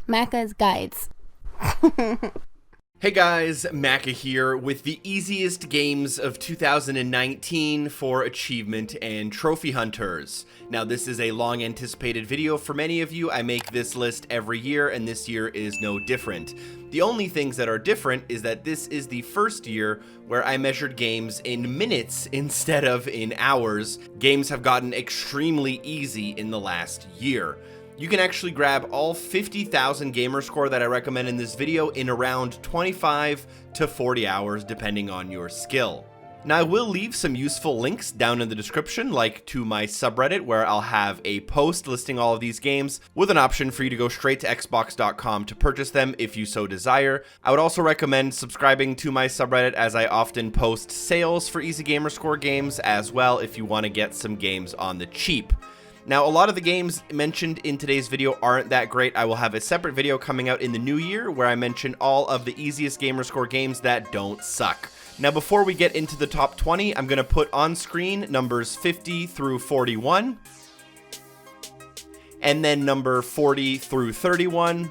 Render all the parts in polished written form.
Mecha's guides. Hey guys, Mecha here with the easiest games of 2019 for achievement and trophy hunters. Now this is a long anticipated video for many of you. I make this list every year and this year is no different. The only things that are different is that this is the first year where I measured games in minutes instead of in hours. Games have gotten extremely easy in the last year. You can actually grab all 50,000 Gamerscore that I recommend in this video in around 25 to 40 hours depending on your skill. Now I will leave some useful links down in the description, like to my subreddit where I'll have a post listing all of these games with an option for you to go straight to xbox.com to purchase them if you so desire. I would also recommend subscribing to my subreddit as I often post sales for Easy Gamerscore games as well if you want to get some games on the cheap. Now, a lot of the games mentioned in today's video aren't that great. I will have a separate video coming out in the new year where I mention all of the easiest Gamerscore games that don't suck. Now, before we get into the top 20, I'm going to put on screen numbers 50 through 41, and then number 40 through 31,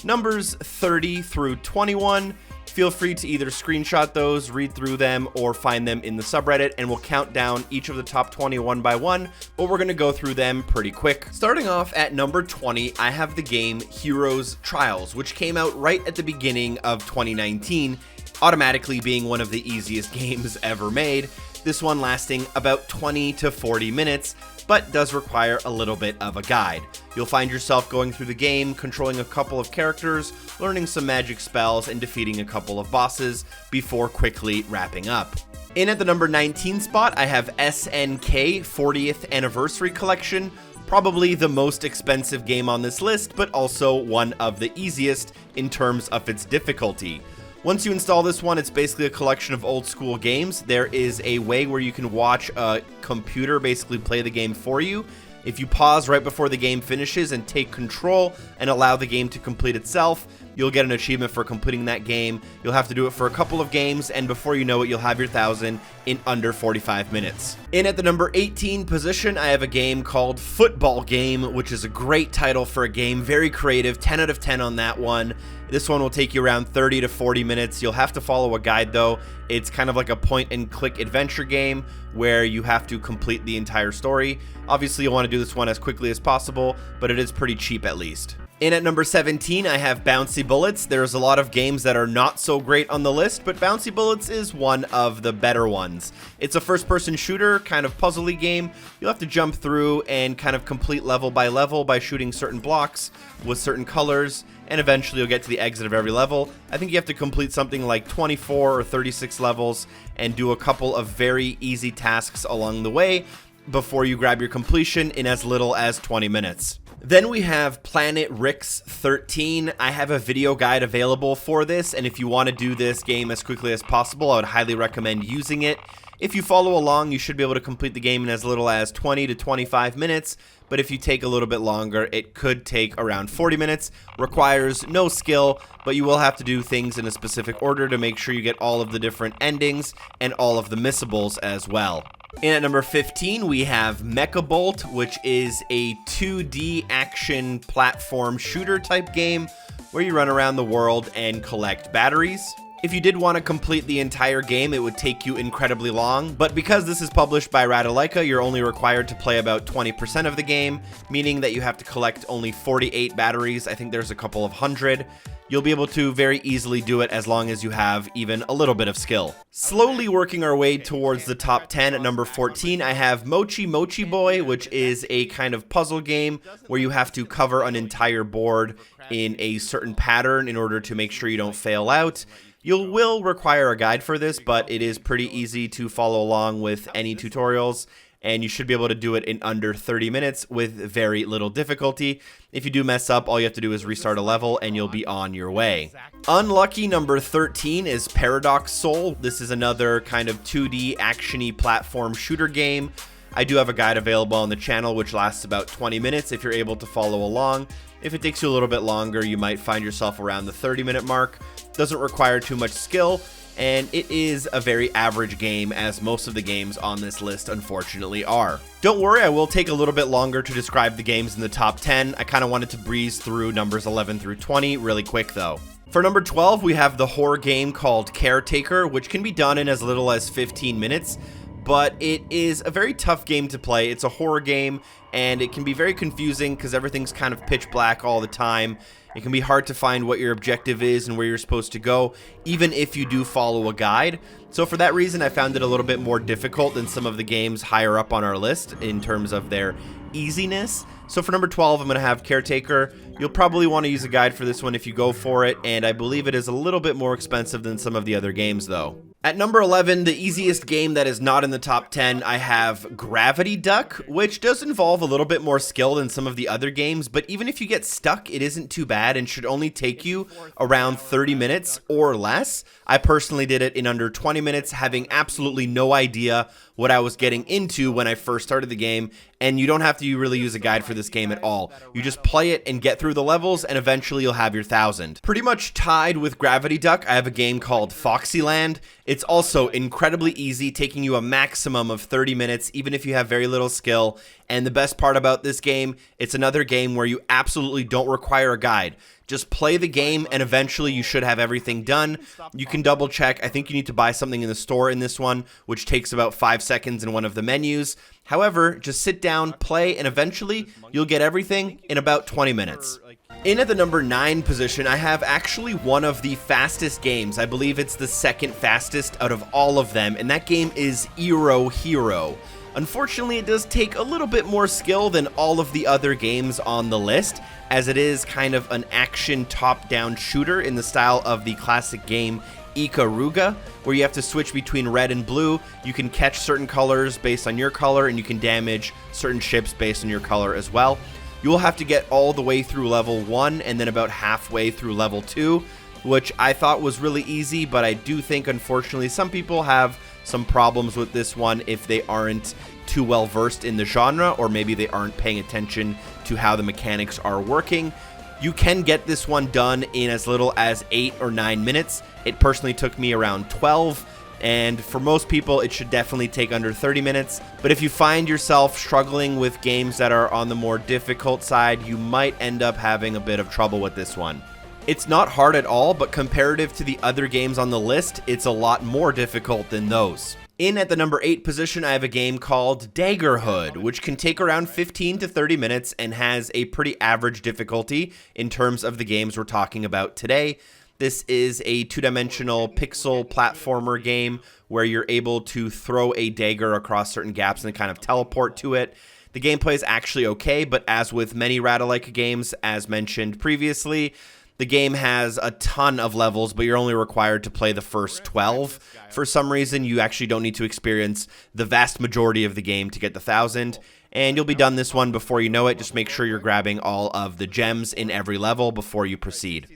numbers 30 through 21. Feel free to either screenshot those, read through them, or find them in the subreddit, and we'll count down each of the top 20 one by one, but we're going to go through them pretty quick. Starting off at number 20, I have the game Heroes Trials, which came out right at the beginning of 2019, automatically being one of the easiest games ever made. This one lasting about 20 to 40 minutes, but does require a little bit of a guide. You'll find yourself going through the game, controlling a couple of characters, learning some magic spells, and defeating a couple of bosses before quickly wrapping up. In at the number 19 spot, I have SNK 40th Anniversary Collection, probably the most expensive game on this list, but also one of the easiest in terms of its difficulty. Once you install this one, it's basically a collection of old school games. There is a way where you can watch a computer basically play the game for you. If you pause right before the game finishes and take control and allow the game to complete itself, you'll get an achievement for completing that game. You'll have to do it for a couple of games, and before you know it, you'll have your 1,000 in under 45 minutes. In at the number 18 position, I have a game called Football Game, which is a great title for a game. Very creative, 10 out of 10 on that one. This one will take you around 30 to 40 minutes. You'll have to follow a guide though. It's kind of like a point-and-click adventure game where you have to complete the entire story. Obviously, you'll want to do this one as quickly as possible, but it is pretty cheap at least. In at number 17, I have Bouncy Bullets. There's a lot of games that are not so great on the list, but Bouncy Bullets is one of the better ones. It's a first-person shooter, kind of puzzly game. You'll have to jump through and kind of complete level by shooting certain blocks with certain colors, and eventually you'll get to the exit of every level. I think you have to complete something like 24 or 36 levels and do a couple of very easy tasks along the way before you grab your completion in as little as 20 minutes. Then we have Planet Rick's 13. I have a video guide available for this, and if you want to do this game as quickly as possible, I would highly recommend using it. If you follow along, you should be able to complete the game in as little as 20 to 25 minutes, but if you take a little bit longer, it could take around 40 minutes. Requires no skill, but you will have to do things in a specific order to make sure you get all of the different endings and all of the missables as well. In at number 15, we have Mecha Bolt, which is a 2D action platform shooter type game where you run around the world and collect batteries. If you did want to complete the entire game, it would take you incredibly long, but because this is published by Radalaika, you're only required to play about 20% of the game, meaning that you have to collect only 48 batteries. I think there's a couple of hundred. You'll be able to very easily do it as long as you have even a little bit of skill. Slowly working our way towards the top 10 at number 14, I have Mochi Boy, which is a kind of puzzle game where you have to cover an entire board in a certain pattern in order to make sure you don't fail out. You will require a guide for this, but it is pretty easy to follow along with any tutorials, and you should be able to do it in under 30 minutes with very little difficulty. If you do mess up, all you have to do is restart a level and you'll be on your way. Unlucky number 13 is Paradox Soul. This is another kind of 2D action-y platform shooter game. I do have a guide available on the channel which lasts about 20 minutes if you're able to follow along. If it takes you a little bit longer, you might find yourself around the 30-minute mark. Doesn't require too much skill. and it is a very average game, as most of the games on this list unfortunately are. Don't worry, I will take a little bit longer to describe the games in the top 10. I kind of wanted to breeze through numbers 11 through 20 really quick though. For number 12, we have the horror game called Caretaker, which can be done in as little as 15 minutes. But it is a very tough game to play. It's a horror game, and it can be very confusing because everything's kind of pitch black all the time. It can be hard to find what your objective is and where you're supposed to go, even if you do follow a guide. So for that reason, I found it a little bit more difficult than some of the games higher up on our list in terms of their easiness. So for number 12, I'm going to have Caretaker. You'll probably want to use a guide for this one if you go for it, and I believe it is a little bit more expensive than some of the other games though. At number 11, the easiest game that is not in the top 10, I have Gravity Duck, which does involve a little bit more skill than some of the other games, but even if you get stuck, it isn't too bad and should only take you around 30 minutes or less. I personally did it in under 20 minutes, having absolutely no idea what I was getting into when I first started the game, and you don't have to really use a guide for this game at all. You just play it and get through the levels, and eventually you'll have your 1,000. Pretty much tied with Gravity Duck, I have a game called Foxy Land. It's also incredibly easy, taking you a maximum of 30 minutes, even if you have very little skill. And the best part about this game, it's another game where you absolutely don't require a guide. Just play the game, and eventually you should have everything done. You can double check. I think you need to buy something in the store in this one, which takes about 5 seconds in one of the menus. However, just sit down, play, and eventually you'll get everything in about 20 minutes. In at the number 9 position, I have actually one of the fastest games. I believe it's the second fastest out of all of them, and that game is Eero Hero. Unfortunately, it does take a little bit more skill than all of the other games on the list, as it is kind of an action top-down shooter in the style of the classic game Ikaruga, where you have to switch between red and blue. You can catch certain colors based on your color, and you can damage certain ships based on your color as well. You will have to get all the way through level 1 and then about halfway through level 2, which I thought was really easy, but I do think, unfortunately, some people have some problems with this one if they aren't too well versed in the genre, or maybe they aren't paying attention to how the mechanics are working. You can get this one done in as little as 8 or 9 minutes. It personally took me around 12, and for most people it should definitely take under 30 minutes. But if you find yourself struggling with games that are on the more difficult side, you might end up having a bit of trouble with this one. It's not hard at all, but comparative to the other games on the list, it's a lot more difficult than those. In at the number 8 position, I have a game called Dagger Hood, which can take around 15 to 30 minutes and has a pretty average difficulty in terms of the games we're talking about today. This is a two-dimensional pixel platformer game where you're able to throw a dagger across certain gaps and kind of teleport to it. The gameplay is actually okay, but as with many Ratalaika games, as mentioned previously, the game has a ton of levels, but you're only required to play the first 12. For some reason, you actually don't need to experience the vast majority of the game to get the 1,000, and you'll be done this one before you know it. Just make sure you're grabbing all of the gems in every level before you proceed.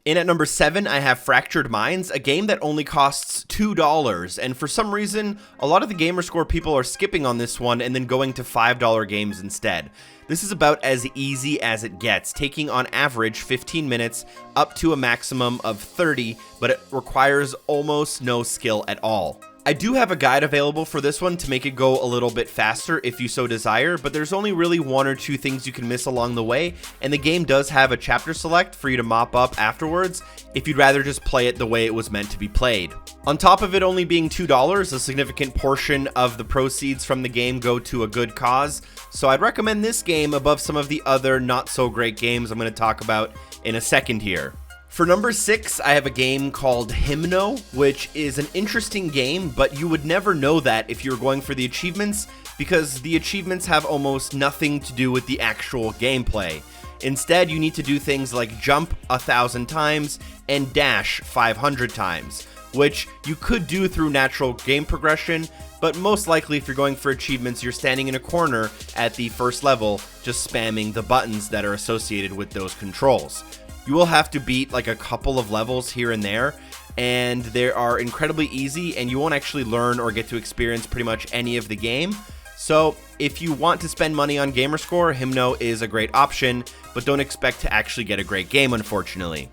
In at number 7, I have Fractured Minds, a game that only costs $2, and for some reason, a lot of the Gamerscore people are skipping on this one and then going to $5 games instead. This is about as easy as it gets, taking on average 15 minutes up to a maximum of 30, but it requires almost no skill at all. I do have a guide available for this one to make it go a little bit faster if you so desire, but there's only really 1 or 2 things you can miss along the way, and the game does have a chapter select for you to mop up afterwards if you'd rather just play it the way it was meant to be played. On top of it only being $2, a significant portion of the proceeds from the game go to a good cause, so I'd recommend this game above some of the other not so great games I'm going to talk about in a second here. For number 6, I have a game called Himno, which is an interesting game, but you would never know that if you were going for the achievements, because the achievements have almost nothing to do with the actual gameplay. Instead, you need to do things like jump 1,000 times and dash 500 times, which you could do through natural game progression, but most likely if you're going for achievements, you're standing in a corner at the first level, just spamming the buttons that are associated with those controls. You will have to beat like a couple of levels here and there, and they are incredibly easy, and you won't actually learn or get to experience pretty much any of the game. So if you want to spend money on Gamerscore, Himno is a great option, but don't expect to actually get a great game, unfortunately.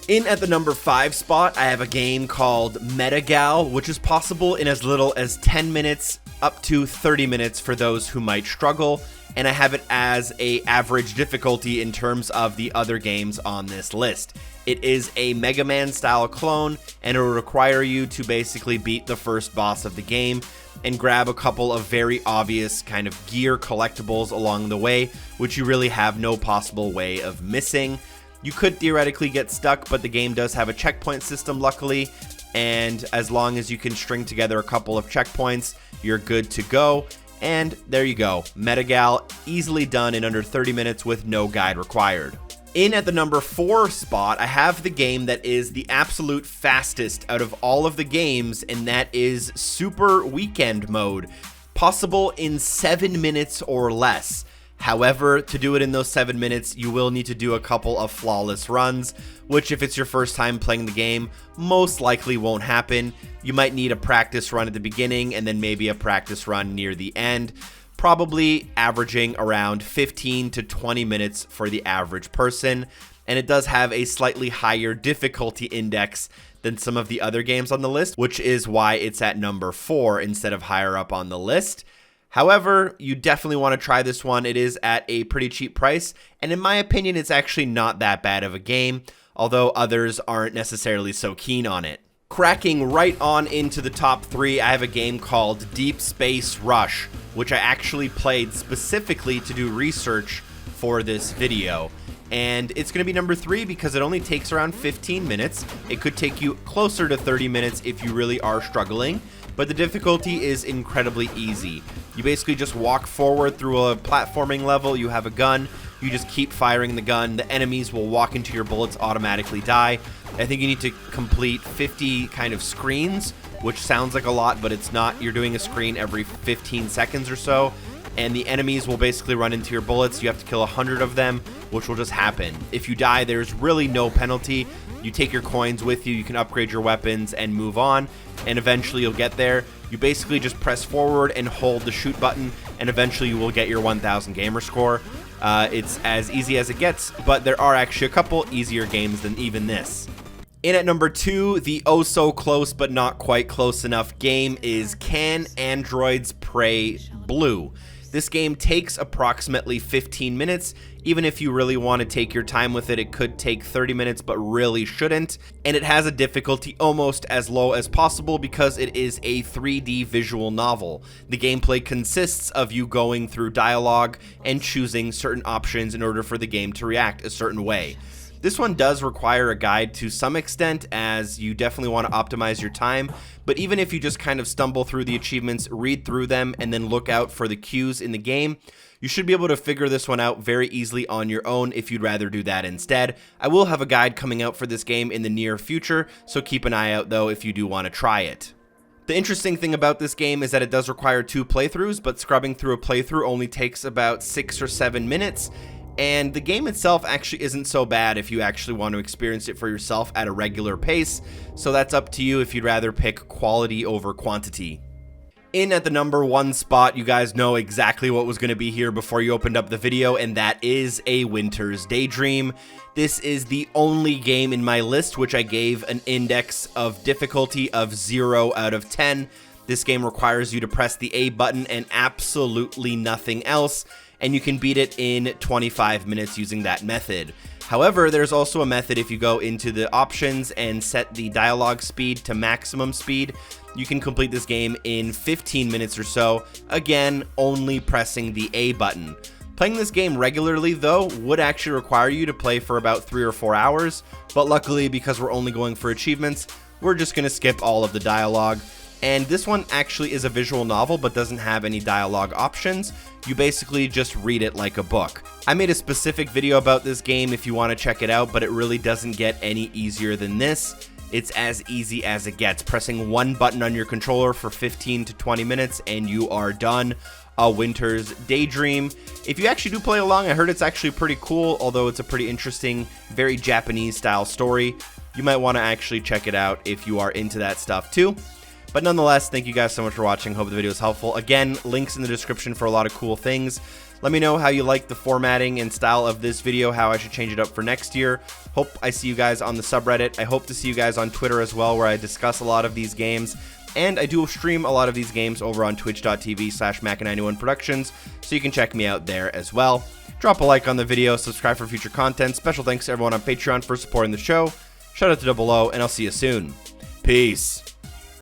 In at the number 5 spot, I have a game called MetaGal, which is possible in as little as 10 minutes up to 30 minutes for those who might struggle, and I have it as a average difficulty in terms of the other games on this list. It is a Mega Man style clone, and it will require you to basically beat the first boss of the game and grab a couple of very obvious kind of gear collectibles along the way, which you really have no possible way of missing. You could theoretically get stuck, but the game does have a checkpoint system, luckily, and as long as you can string together a couple of checkpoints, you're good to go. And there you go, MetaGal, easily done in under 30 minutes with no guide required. In at the number 4 spot, I have the game that is the absolute fastest out of all of the games, and that is Super Weekend Mode, possible in 7 minutes or less. However, to do it in those 7 minutes, you will need to do a couple of flawless runs, which if it's your first time playing the game, most likely won't happen. You might need a practice run at the beginning and then maybe a practice run near the end, probably averaging around 15 to 20 minutes for the average person. And it does have a slightly higher difficulty index than some of the other games on the list, which is why it's at number 4 instead of higher up on the list. However, you definitely want to try this one. It is at a pretty cheap price, and in my opinion, it's actually not that bad of a game, although others aren't necessarily so keen on it. Cracking right on into the top 3, I have a game called Deep Space Rush, which I actually played specifically to do research for this video. And it's going to be number 3 because it only takes around 15 minutes. It could take you closer to 30 minutes if you really are struggling, but the difficulty is incredibly easy. You basically just walk forward through a platforming level, you have a gun, you just keep firing the gun, the enemies will walk into your bullets, automatically die. I think you need to complete 50 kind of screens, which sounds like a lot, but it's not. You're doing a screen every 15 seconds or so, and the enemies will basically run into your bullets. You have to kill 100 of them, which will just happen. If you die, there's really no penalty. You take your coins with you, you can upgrade your weapons and move on, and eventually you'll get there. You basically just press forward and hold the shoot button, and eventually you will get your 1000 gamer score. It's as easy as it gets, but there are actually a couple easier games than even this. In at number 2, the oh so close but not quite close enough game is Canandroids Prey Blue. This game takes approximately 15 minutes. Even if you really want to take your time with it, it could take 30 minutes, but really shouldn't. And it has a difficulty almost as low as possible because it is a 3D visual novel. The gameplay consists of you going through dialogue and choosing certain options in order for the game to react a certain way. This one does require a guide to some extent, as you definitely want to optimize your time, but even if you just kind of stumble through the achievements, read through them, and then look out for the cues in the game, you should be able to figure this one out very easily on your own if you'd rather do that instead. I will have a guide coming out for this game in the near future, so keep an eye out though if you do want to try it. The interesting thing about this game is that it does require 2 playthroughs, but scrubbing through a playthrough only takes about 6 or 7 minutes. And the game itself actually isn't so bad if you actually want to experience it for yourself at a regular pace, so that's up to you if you'd rather pick quality over quantity. In at the number 1 spot, you guys know exactly what was going to be here before you opened up the video, and that is A Winter's Daydream. This is the only game in my list which I gave an index of difficulty of 0 out of 10. This game requires you to press the A button and absolutely nothing else, and you can beat it in 25 minutes using that method. However, there's also a method if you go into the options and set the dialogue speed to maximum speed. You can complete this game in 15 minutes or so, again, only pressing the A button. Playing this game regularly, though, would actually require you to play for about 3 or 4 hours, but luckily, because we're only going for achievements, we're just going to skip all of the dialogue. And this one actually is a visual novel but doesn't have any dialogue options. You basically just read it like a book. I made a specific video about this game if you want to check it out, but it really doesn't get any easier than this. It's as easy as it gets. Pressing 1 button on your controller for 15 to 20 minutes and you are done. A Winter's Daydream. If you actually do play along, I heard it's actually pretty cool, although it's a pretty interesting, very Japanese style story. You might want to actually check it out if you are into that stuff too. But nonetheless, thank you guys so much for watching. Hope the video was helpful. Again, links in the description for a lot of cool things. Let me know how you like the formatting and style of this video, how I should change it up for next year. Hope I see you guys on the subreddit. I hope to see you guys on Twitter as well, where I discuss a lot of these games. And I do stream a lot of these games over on twitch.tv/Mecha91Productions, so you can check me out there as well. Drop a like on the video, subscribe for future content. Special thanks to everyone on Patreon for supporting the show. Shout out to Double O, and I'll see you soon. Peace.